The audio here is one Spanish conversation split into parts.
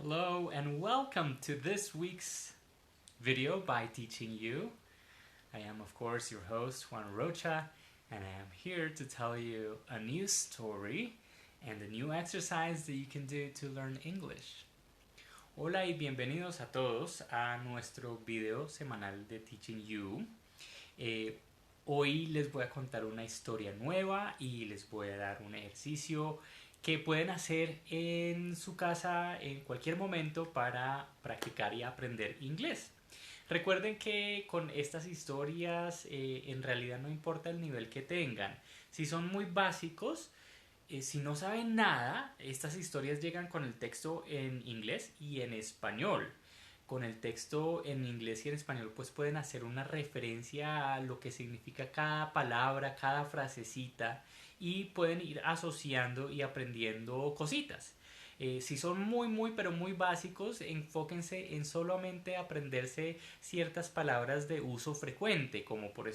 Hello and welcome to this week's video by Teaching You. I am of course your host Juan Rocha, and I am here to tell you a new story and a new exercise that you can do to learn English. Hola y bienvenidos a todos a nuestro video semanal de Teaching You. Hoy les voy a contar una historia nueva y les voy a dar un ejercicio que pueden hacer en su casa en cualquier momento para practicar y aprender inglés. Recuerden que con estas historias en realidad no importa el nivel que tengan. Si son muy básicos, si no saben nada, estas historias llegan con el texto en inglés y en español. Con el texto en inglés y en español pues pueden hacer una referencia a lo que significa cada palabra, cada frasecita, y pueden ir asociando y aprendiendo cositas. Si son pero muy básicos, enfóquense en solamente aprenderse ciertas palabras de uso frecuente, como por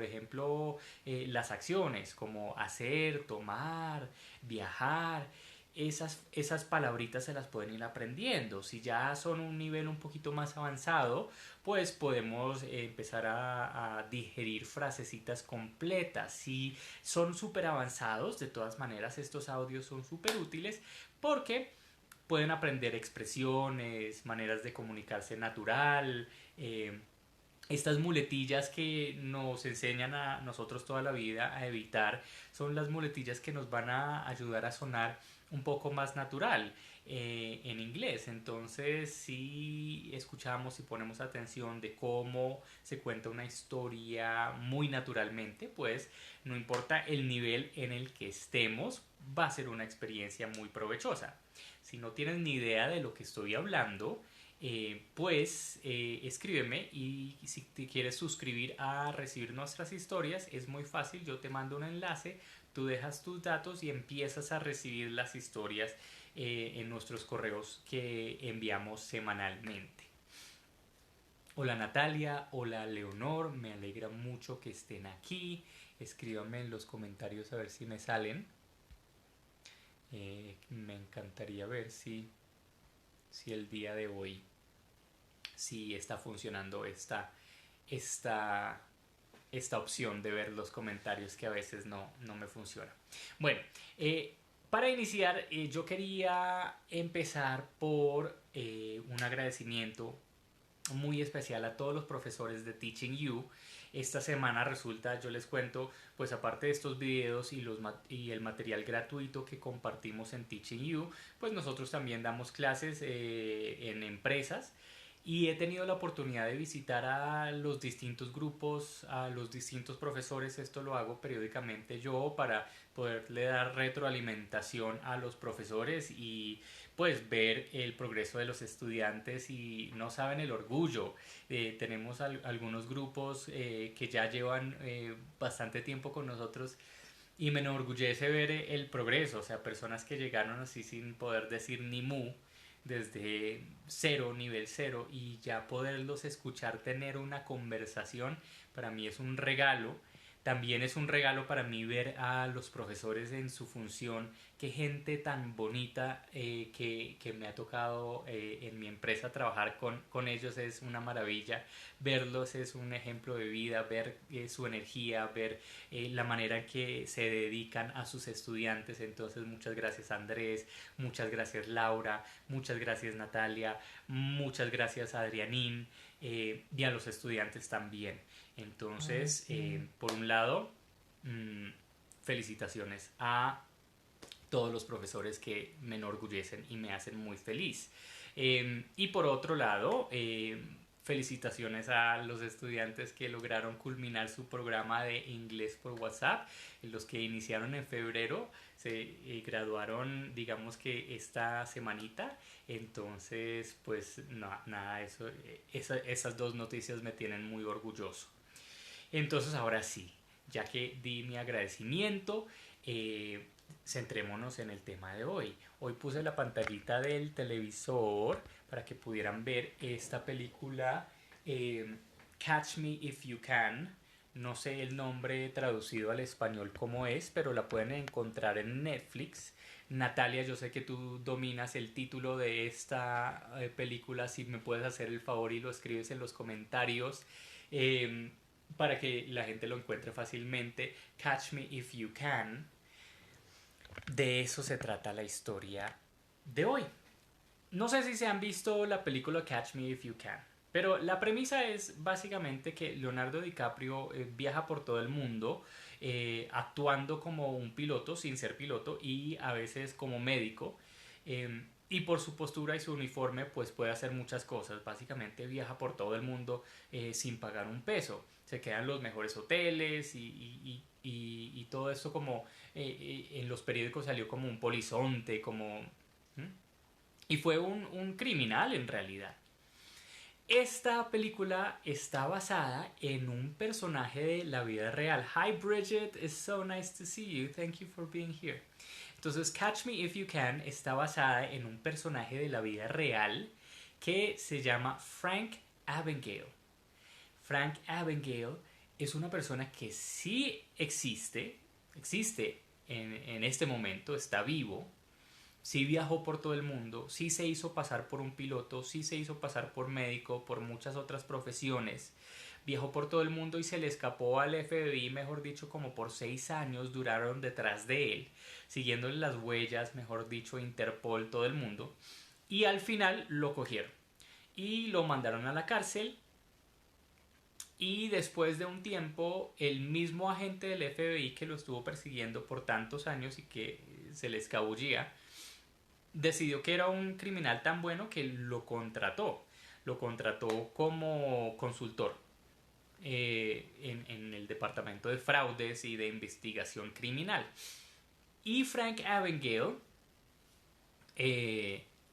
ejemplo las acciones, como hacer, tomar, viajar. Esas palabritas se las pueden ir aprendiendo. Si ya son un nivel un poquito más avanzado, pues podemos empezar a digerir frasecitas completas. Si son súper avanzados, de todas maneras estos audios son súper útiles porque pueden aprender expresiones, maneras de comunicarse natural, estas muletillas que nos enseñan a nosotros toda la vida a evitar son las muletillas que nos van a ayudar a sonar un poco más natural en inglés. Entonces, si escuchamos y ponemos atención de cómo se cuenta una historia muy naturalmente, pues no importa el nivel en el que estemos, va a ser una experiencia muy provechosa. Si no tienes ni idea de lo que estoy hablando, pues escríbeme, y si te quieres suscribir a recibir nuestras historias es muy fácil. Yo te mando un enlace, tú dejas tus datos y empiezas a recibir las historias en nuestros correos que enviamos semanalmente. Hola Natalia, hola Leonor, me alegra mucho que estén aquí. Escríbanme en los comentarios a ver si me salen. Me encantaría ver si el día de hoy si está funcionando esta opción de ver los comentarios, que a veces no me funciona. Bueno, para iniciar yo quería empezar por un agradecimiento muy especial a todos los profesores de Teaching You. Esta semana resulta, yo les cuento, pues aparte de estos videos y el material gratuito que compartimos en Teaching You, pues nosotros también damos clases en empresas. Y he tenido la oportunidad de visitar a los distintos grupos, a los distintos profesores. Esto lo hago periódicamente yo para poderle dar retroalimentación a los profesores y pues ver el progreso de los estudiantes, y no saben el orgullo. Tenemos algunos grupos que ya llevan bastante tiempo con nosotros, y me enorgullece ver el progreso. O sea, personas que llegaron así sin poder decir ni mu, desde cero, nivel cero, y ya poderlos escuchar tener una conversación, para mí es un regalo. También es un regalo para mí ver a los profesores en su función. Qué gente tan bonita que me ha tocado en mi empresa trabajar con ellos. Es una maravilla. Verlos es un ejemplo de vida, ver su energía, ver la manera en que se dedican a sus estudiantes. Entonces, muchas gracias Andrés, muchas gracias Laura, muchas gracias Natalia, muchas gracias Adrianín, y a los estudiantes también. Entonces, por un lado, felicitaciones a todos los profesores que me enorgullecen y me hacen muy feliz. Y por otro lado, felicitaciones a los estudiantes que lograron culminar su programa de inglés por WhatsApp. Los que iniciaron en febrero se graduaron, digamos que esta semanita. Entonces, pues nada, esas dos noticias me tienen muy orgulloso. Entonces, ahora sí, ya que di mi agradecimiento, centrémonos en el tema de hoy. Hoy puse la pantallita del televisor para que pudieran ver esta película, Catch Me If You Can. No sé el nombre traducido al español cómo es, pero la pueden encontrar en Netflix. Natalia, yo sé que tú dominas el título de esta película, si me puedes hacer el favor y lo escribes en los comentarios eh, para que la gente lo encuentre fácilmente. Catch Me If You Can. De eso se trata la historia de hoy. No sé si se han visto la película Catch Me If You Can, pero la premisa es básicamente que Leonardo DiCaprio viaja por todo el mundo actuando como un piloto sin ser piloto y a veces como médico. Y por su postura y su uniforme pues puede hacer muchas cosas. Básicamente viaja por todo el mundo sin pagar un peso. Se quedan en los mejores hoteles y todo esto como en los periódicos salió como un polizonte, como... ¿Mm? Y fue un criminal en realidad. Esta película está basada en un personaje de la vida real. Hi Bridget, it's so nice to see you. Thank you for being here. Entonces, Catch Me If You Can está basada en un personaje de la vida real que se llama Frank Abagnale. Frank Abagnale es una persona que sí existe en este momento, está vivo, sí viajó por todo el mundo, sí se hizo pasar por un piloto, sí se hizo pasar por médico, por muchas otras profesiones. Viajó por todo el mundo y se le escapó al FBI, mejor dicho, como por 6 años duraron detrás de él, siguiéndole las huellas, mejor dicho, Interpol, todo el mundo. Y al final lo cogieron y lo mandaron a la cárcel. Y después de un tiempo, el mismo agente del FBI que lo estuvo persiguiendo por tantos años y que se le escabullía, decidió que era un criminal tan bueno que lo contrató. Lo contrató como consultor en el departamento de fraudes y de investigación criminal. Y Frank Abagnale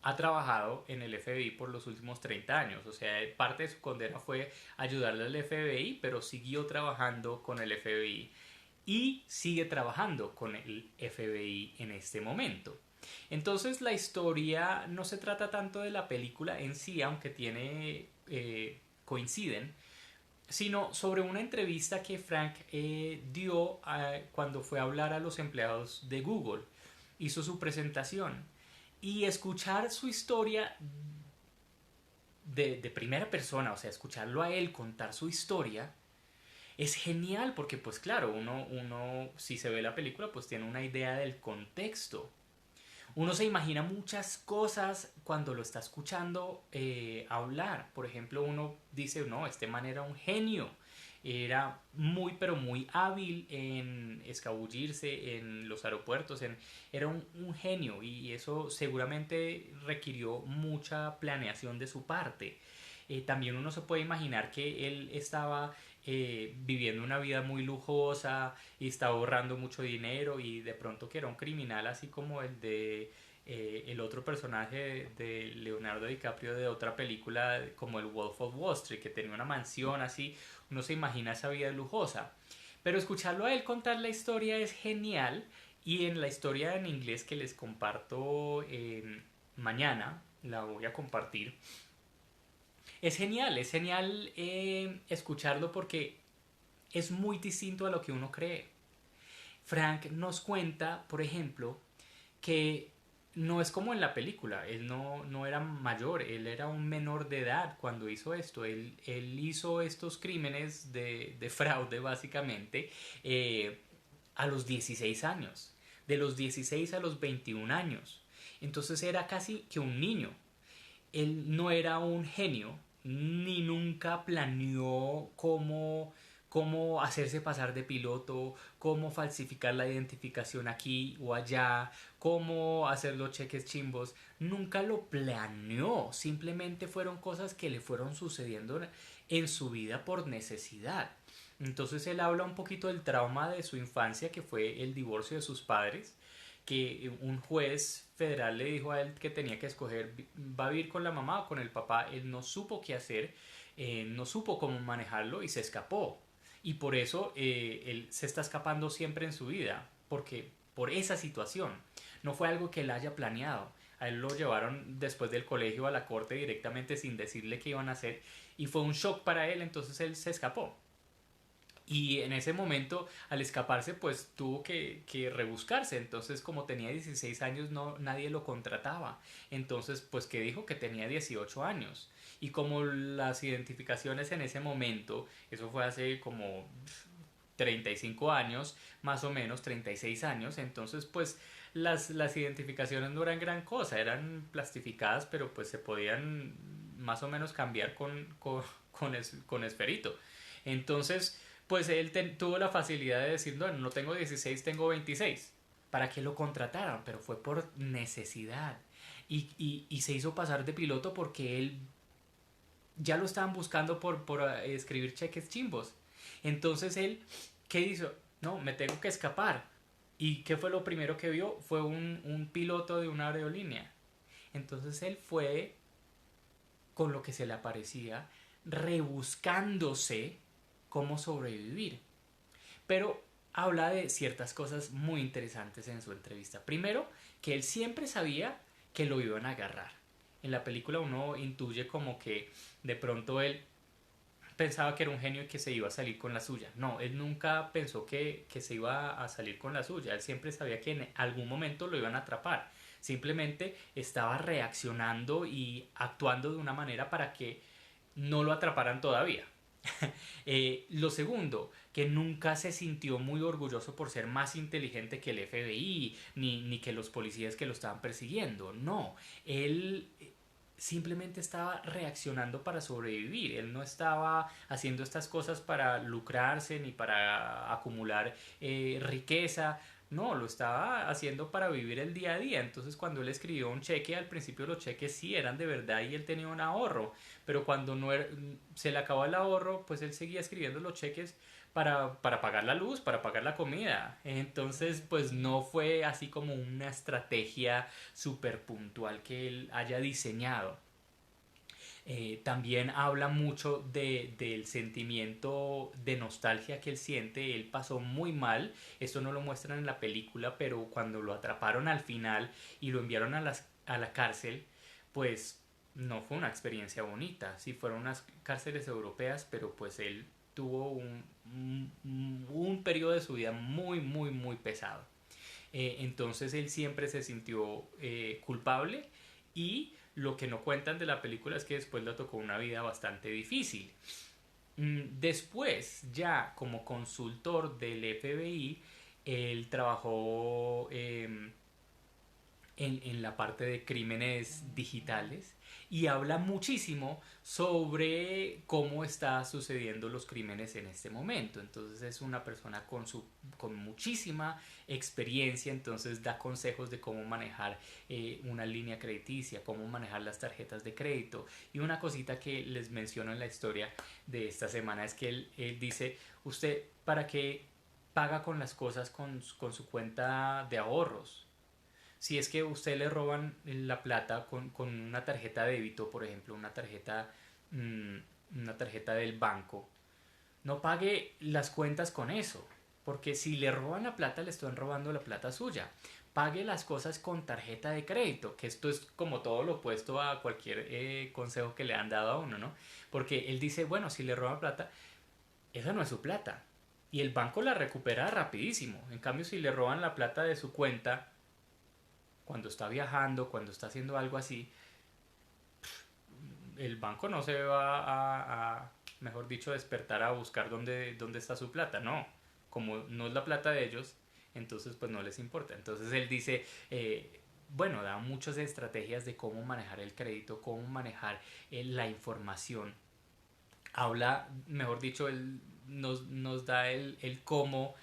ha trabajado en el FBI por los últimos 30 años. O sea, parte de su condena fue ayudarle al FBI, pero siguió trabajando con el FBI y sigue trabajando con el FBI en este momento. Entonces la historia no se trata tanto de la película en sí, aunque coinciden, sino sobre una entrevista que Frank dio cuando fue a hablar a los empleados de Google. Hizo su presentación y escuchar su historia de primera persona, o sea, escucharlo a él contar su historia, es genial porque pues claro, uno si se ve la película pues tiene una idea del contexto. Uno se imagina muchas cosas cuando lo está escuchando hablar. Por ejemplo, uno dice, no, este man era un genio. Era muy, pero muy hábil en escabullirse en los aeropuertos. Era un genio y eso seguramente requirió mucha planeación de su parte. También uno se puede imaginar que él estaba viviendo una vida muy lujosa y estaba ahorrando mucho dinero y de pronto que era un criminal así como el de el otro personaje de Leonardo DiCaprio de otra película como el Wolf of Wall Street, que tenía una mansión así, uno se imagina esa vida lujosa. Pero escucharlo a él contar la historia es genial y en la historia en inglés que les comparto mañana, la voy a compartir. Es genial escucharlo porque es muy distinto a lo que uno cree. Frank nos cuenta, por ejemplo, que no es como en la película, él no era mayor, él era un menor de edad cuando hizo esto, él hizo estos crímenes de fraude básicamente a los 16 años, de los 16 a los 21 años, entonces era casi que un niño. Él no era un genio, ni nunca planeó cómo hacerse pasar de piloto, cómo falsificar la identificación aquí o allá, cómo hacer los cheques chimbos. Nunca lo planeó, simplemente fueron cosas que le fueron sucediendo en su vida por necesidad. Entonces él habla un poquito del trauma de su infancia, que fue el divorcio de sus padres, que un juez federal le dijo a él que tenía que escoger, va a vivir con la mamá o con el papá. Él no supo qué hacer, no supo cómo manejarlo y se escapó. Y por eso él se está escapando siempre en su vida, porque por esa situación. No fue algo que él haya planeado. A él lo llevaron después del colegio a la corte directamente sin decirle qué iban a hacer y fue un shock para él, entonces él se escapó. Y en ese momento, al escaparse, pues tuvo que rebuscarse. Entonces, como tenía 16 años, no, nadie lo contrataba. Entonces, pues que dijo que tenía 18 años. Y como las identificaciones en ese momento, eso fue hace como 35 años, más o menos 36 años, entonces pues las identificaciones no eran gran cosa, eran plastificadas, pero pues se podían más o menos cambiar con esferito. Entonces, pues tuvo la facilidad de decir, no, no tengo 16, tengo 26. Para que lo contrataran, pero fue por necesidad. Y se hizo pasar de piloto porque él ya lo estaban buscando por escribir cheques chimbos. Entonces él, ¿qué hizo? No, me tengo que escapar. ¿Y qué fue lo primero que vio? Fue un piloto de una aerolínea. Entonces él fue con lo que se le aparecía, rebuscándose cómo sobrevivir. Pero habla de ciertas cosas muy interesantes en su entrevista. Primero, que él siempre sabía que lo iban a agarrar. En la película uno intuye como que de pronto él pensaba que era un genio y que se iba a salir con la suya. No, él nunca pensó que se iba a salir con la suya. Él siempre sabía que en algún momento lo iban a atrapar. Simplemente estaba reaccionando y actuando de una manera para que no lo atraparan todavía. Lo segundo, que nunca se sintió muy orgulloso por ser más inteligente que el FBI, ni que los policías que lo estaban persiguiendo. No, él simplemente estaba reaccionando para sobrevivir. Él no estaba haciendo estas cosas para lucrarse ni para acumular riqueza. No, lo estaba haciendo para vivir el día a día. Entonces cuando él escribió un cheque, al principio los cheques sí eran de verdad y él tenía un ahorro. Pero cuando no era, se le acabó el ahorro, pues él seguía escribiendo los cheques para pagar la luz, para pagar la comida. Entonces, pues no fue así como una estrategia súper puntual que él haya diseñado. También habla mucho del sentimiento de nostalgia que él siente. Él pasó muy mal, esto no lo muestran en la película, pero cuando lo atraparon al final y lo enviaron a la cárcel, pues no fue una experiencia bonita. Sí fueron unas cárceles europeas, pero pues él tuvo un periodo de su vida muy, muy, muy pesado. Entonces él siempre se sintió culpable y lo que no cuentan de la película es que después le tocó una vida bastante difícil. Después, ya como consultor del FBI, él trabajó en la parte de crímenes digitales y habla muchísimo sobre cómo está sucediendo los crímenes en este momento. Entonces es una persona con muchísima experiencia, entonces da consejos de cómo manejar una línea crediticia, cómo manejar las tarjetas de crédito. Y una cosita que les menciono en la historia de esta semana es que él dice, usted para qué paga con las cosas con su cuenta de ahorros. Si es que usted le roban la plata con una tarjeta de débito, por ejemplo, mm, una tarjeta del banco, no pague las cuentas con eso, porque si le roban la plata, le están robando la plata suya. Pague las cosas con tarjeta de crédito, que esto es como todo lo opuesto a cualquier consejo que le han dado a uno, ¿no? Porque él dice, bueno, si le roban plata, esa no es su plata. Y el banco la recupera rapidísimo. En cambio, si le roban la plata de su cuenta, cuando está viajando, cuando está haciendo algo así, el banco no se va mejor dicho, despertar a buscar dónde está su plata. No, como no es la plata de ellos, entonces pues no les importa. Entonces él dice, bueno, da muchas estrategias de cómo manejar el crédito, cómo manejar la información. Habla, mejor dicho, él nos da el cómo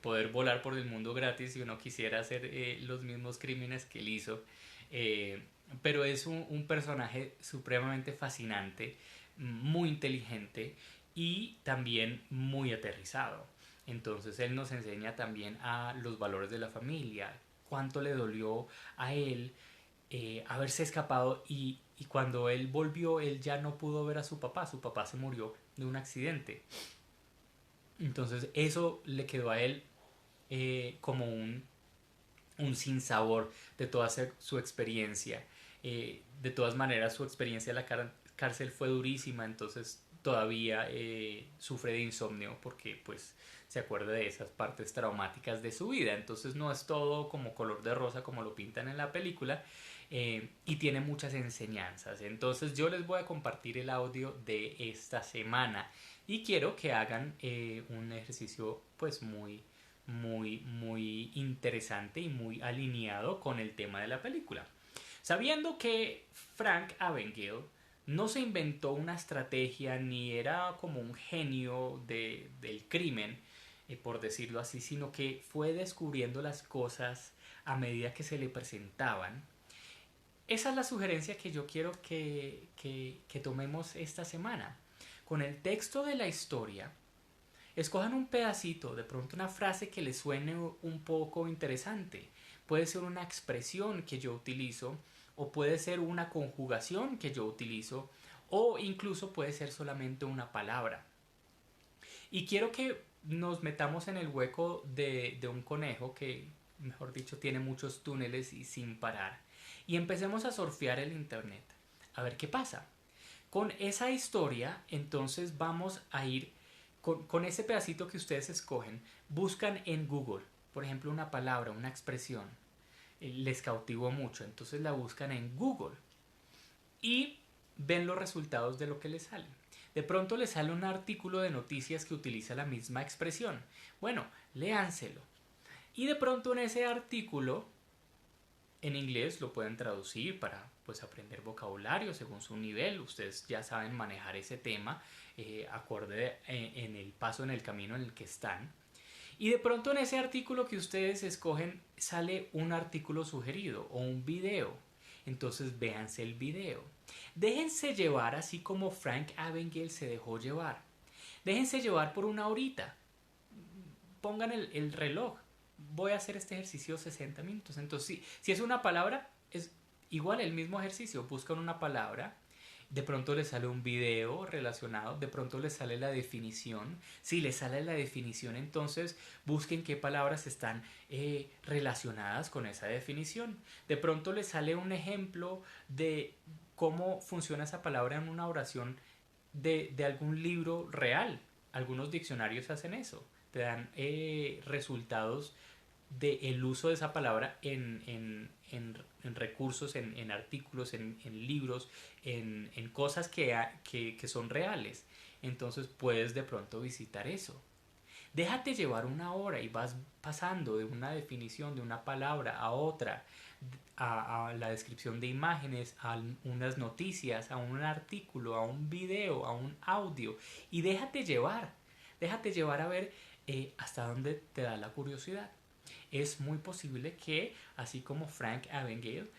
poder volar por el mundo gratis si uno quisiera hacer los mismos crímenes que él hizo. Eh, pero es un personaje supremamente fascinante, muy inteligente y también muy aterrizado. Entonces él nos enseña también a los valores de la familia, cuánto le dolió a él haberse escapado y cuando él volvió él ya no pudo ver a su papá se murió de un accidente. Entonces eso le quedó a él como un sinsabor de toda su experiencia. De todas maneras, su experiencia en la cárcel fue durísima, entonces todavía sufre de insomnio porque pues se acuerda de esas partes traumáticas de su vida. Entonces no es todo como color de rosa como lo pintan en la película, y tiene muchas enseñanzas. Entonces yo les voy a compartir el audio de esta semana y quiero que hagan un ejercicio pues muy interesante y muy alineado con el tema de la película. Sabiendo que Frank Abagnale no se inventó una estrategia ni era como un genio del crimen, por decirlo así, sino que fue descubriendo las cosas a medida que se le presentaban. Esa es la sugerencia que yo quiero que tomemos esta semana. Con el texto de la historia, escojan un pedacito, de pronto una frase que les suene un poco interesante. Puede ser una expresión que yo utilizo, o puede ser una conjugación que yo utilizo, o incluso puede ser solamente una palabra. Y quiero que nos metamos en el hueco de un conejo que, mejor dicho, tiene muchos túneles y sin parar. Y empecemos a surfear el internet. A ver qué pasa. Con esa historia, entonces vamos a ir con ese pedacito que ustedes escogen. Buscan en Google, por ejemplo, una palabra, una expresión. Les cautivó mucho, entonces la buscan en Google y ven los resultados de lo que les sale. De pronto les sale un artículo de noticias que utiliza la misma expresión. Bueno, léanselo. Y de pronto en ese artículo, en inglés, lo pueden traducir para pues aprender vocabulario según su nivel. Ustedes ya saben manejar ese tema acorde en el paso, en el camino en el que están. Y de pronto en ese artículo que ustedes escogen sale un artículo sugerido o un video. Entonces véanse el video. Déjense llevar así como Frank Abagnale se dejó llevar. Déjense llevar por una horita. Pongan el reloj. Voy a hacer este ejercicio 60 minutos. Entonces, si es una palabra, es igual el mismo ejercicio. Buscan una palabra. De pronto les sale un video relacionado, de pronto les sale la definición. Si les sale la definición, entonces busquen qué palabras están relacionadas con esa definición. De pronto les sale un ejemplo de cómo funciona esa palabra en una oración de algún libro real. Algunos diccionarios hacen eso. Te dan resultados del uso de esa palabra en recursos, en artículos, en libros, en cosas que son reales. Entonces puedes de pronto visitar eso. Déjate llevar una hora y vas pasando de una definición de una palabra a otra, a la descripción de imágenes, a unas noticias, a un artículo, a un video, a un audio, y déjate llevar a ver hasta dónde te da la curiosidad. Es muy posible que, así como Frank Abagnale,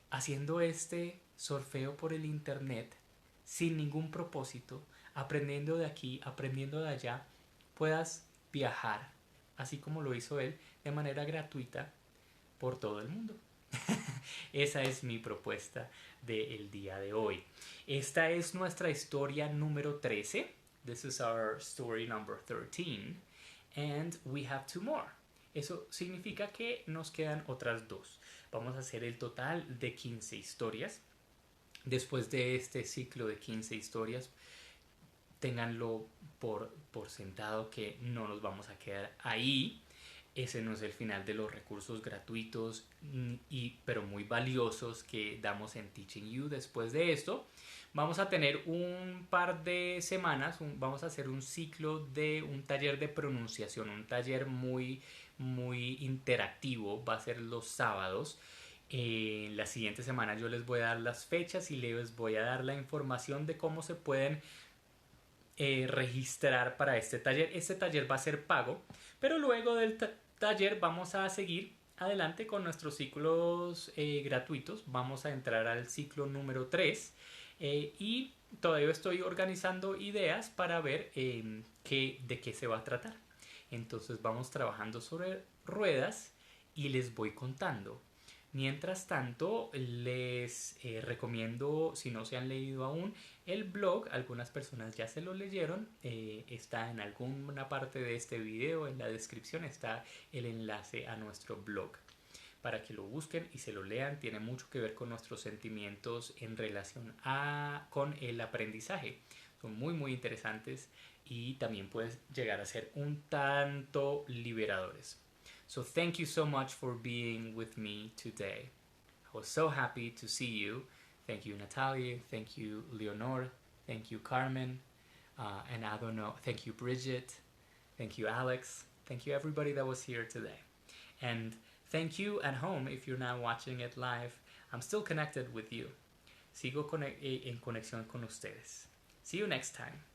haciendo este surfeo por el internet, sin ningún propósito, aprendiendo de aquí, aprendiendo de allá, puedas viajar, así como lo hizo él, de manera gratuita por todo el mundo. Esa es mi propuesta del día de hoy. Esta es nuestra historia número 13. This is our story number 13. And we have two more. Eso significa que nos quedan otras dos. Vamos a hacer el total de 15 historias. Después de este ciclo de 15 historias, ténganlo por sentado que no nos vamos a quedar ahí. Ese no es el final de los recursos gratuitos pero muy valiosos que damos en Teaching You. Después de esto, vamos a tener un par de semanas, vamos a hacer un ciclo de un taller de pronunciación, un taller muy interactivo. Va a ser los sábados. La siguiente semana yo les voy a dar las fechas y les voy a dar la información de cómo se pueden registrar para este taller. Este taller va a ser pago, pero luego del taller vamos a seguir adelante con nuestros ciclos gratuitos. Vamos a entrar al ciclo número 3 y todavía estoy organizando ideas para ver de qué se va a tratar. Entonces vamos trabajando sobre ruedas y les voy contando. Mientras tanto, les recomiendo, si no se han leído aún, el blog. Algunas personas ya se lo leyeron. Está en alguna parte de este video, en la descripción está el enlace a nuestro blog para que lo busquen y se lo lean. Tiene mucho que ver con nuestros sentimientos en relación con el aprendizaje, son muy muy interesantes y también puedes llegar a ser un tanto liberadores. So thank you so much for being with me today. I was so happy to see you. Thank you, Natalie. Thank you, Leonor. Thank you, Carmen. And I don't know, thank you, Bridget. Thank you, Alex. Thank you, everybody that was here today. And thank you at home if you're now watching it live. I'm still connected with you. Sigo en conexión con ustedes. See you next time.